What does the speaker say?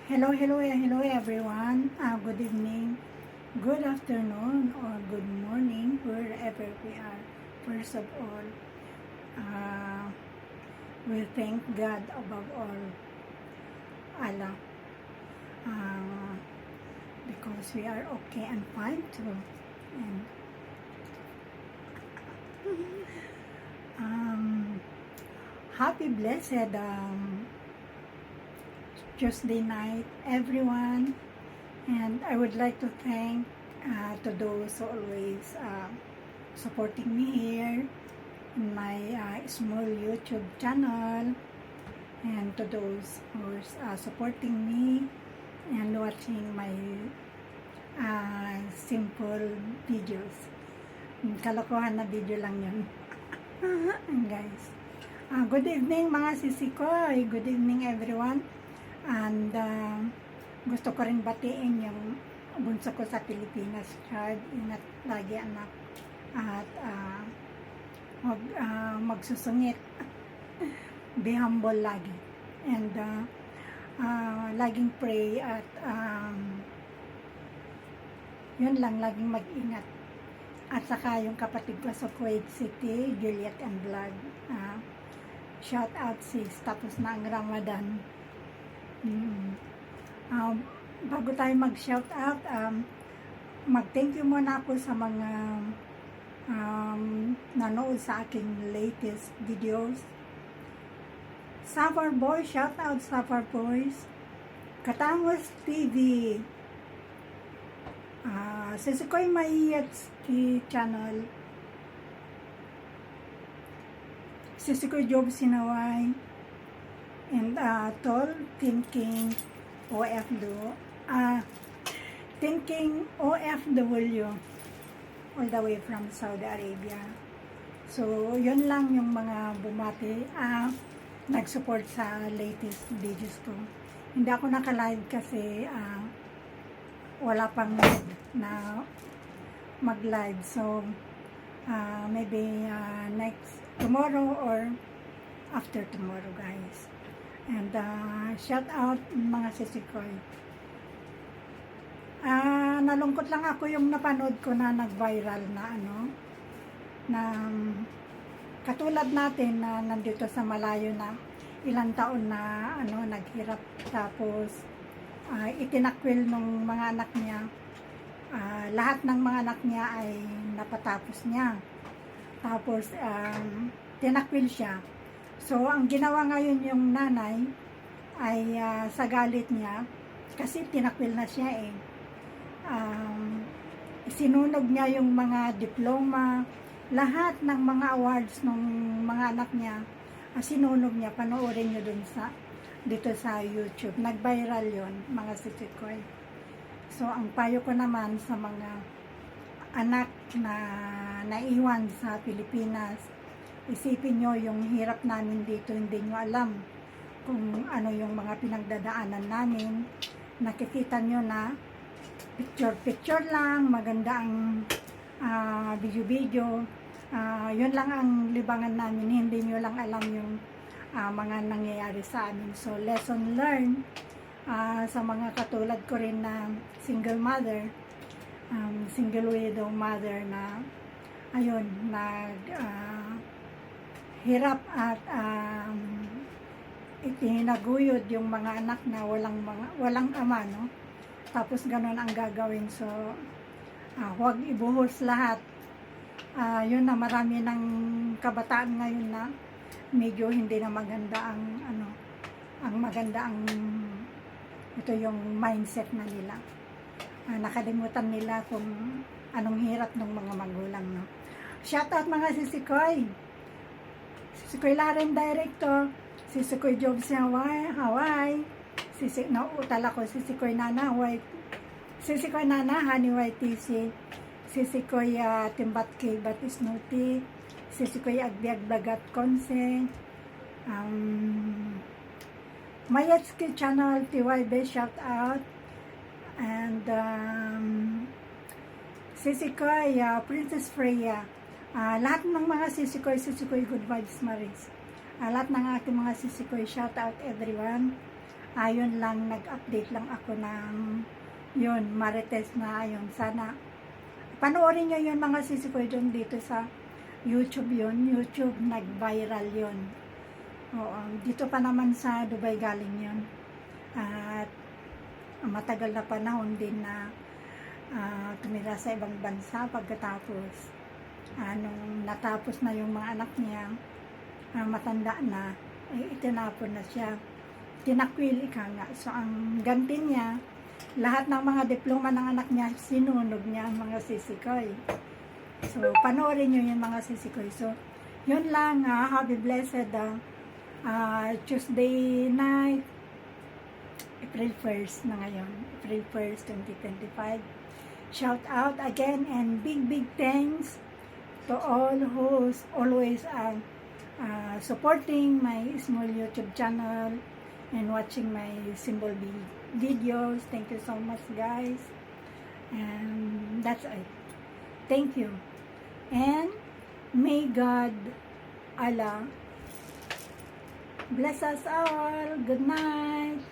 Hello everyone. Good evening, good afternoon, or good morning, wherever we are. First of all, uh, we thank God above all, Allah, uh, because we are okay and fine too. And um, happy blessed Tuesday night, everyone. And I would like to thank to those who always supporting me here in my small YouTube channel, and to those who are supporting me and watching my simple videos. Kalokohan na video lang yun. Guys, good evening mga sisikoy, good evening everyone. And gusto ko rin batiin yung bunso ko sa Pilipinas, Chad. Ingat lagi anak, at magsusungit. Be humble lagi, and laging pray, at yun lang, laging mag-ingat. At saka yung kapatid ko sa Kuwait City, Juliet and Vlog, shout out sis, tapos na ang Ramadan. Bago tayo mag-shout out, mag-thank you muna ako sa mga nanood sa aking latest videos. Safar Boys, shout out Safar Boys. Katangos TV, Sisikoy Mayetski channel, Sisikoy Job Sinaway, and Tol Thinking OFW, all the way from Saudi Arabia. So yun lang yung mga bumati, nag-support sa latest videos ko. Hindi ako naka-live kasi wala pang na mag-live. So maybe next tomorrow or after tomorrow, guys. And shout out mga sisikoy. Nalungkot lang ako yung napanood ko na nag-viral na na katulad natin na nandito sa malayo na ilang taon na naghirap, tapos itinakwil ng mga anak niya. Lahat ng mga anak niya ay napatapos niya. Tapos tinakwil siya. So, ang ginawa ngayon yung nanay ay sa galit niya, kasi tinakwil na siya sinunog niya yung mga diploma, lahat ng mga awards ng mga anak niya, sinunog niya. Panoorin nyo dito sa YouTube. Nag-viral yon mga sisikoy. So, ang payo ko naman sa mga anak na naiwan sa Pilipinas, isipin nyo yung hirap namin dito. Hindi nyo alam kung ano yung mga pinagdadaanan namin. Nakikita nyo na picture lang, maganda ang video-video. Yun lang ang libangan namin. Hindi nyo lang alam yung mga nangyayari sa amin. So, lesson learned sa mga katulad ko rin na single mother, single widow mother na ayun, hirap at itinaguyod yung mga anak na walang ama, no? Tapos ganun ang gagawin. So huwag ibuhos lahat. Yun na, marami ng kabataan ngayon na medyo hindi na maganda ang maganda ang ito yung mindset na nila. Nakalimutan nila kung anong hirap ng mga magulang, no? Shout out mga sisikoy. Sisikoy Laren Director, Sisikoy Job sa Hawaii, nauutal ako, Sisikoy Nana White, Sisikoy Nana Honey White TC, Sisikoy Timbat K Batisnuti, Sisikoy Agbiag Bagat Konse, Mayetski Channel TYB, shout out, and Sisikoy Princess Freya. Lahat ng mga sisikoy Good Vibes Maris. Lahat ng aking mga sisikoy, shout out everyone. Ayun lang, nag-update lang ako ng yun, Marites na yun. Sana panoorin nyo yun mga sisi ko dun dito sa YouTube yun. YouTube, nag-viral yun. Oo, dito pa naman sa Dubai galing yun. At matagal na panahon din na tumira sa ibang bansa pagkatapos nung natapos na yung mga anak niya, matanda na, itinapon na siya. Tinakwil ika nga. So, ang ganti niya, lahat ng mga diploma ng anak niya, sinunog niya ang mga sisikoy. So, panoorin nyo yung mga sisikoy. So, yun lang, happy blessed Tuesday night, April 1st na ngayon, April 1st, 2025. Shout out again and big thanks to all who's always supporting my small YouTube channel and watching my simple videos. Thank you so much, guys. And that's it. Thank you. And may God, Allah, bless us all. Good night.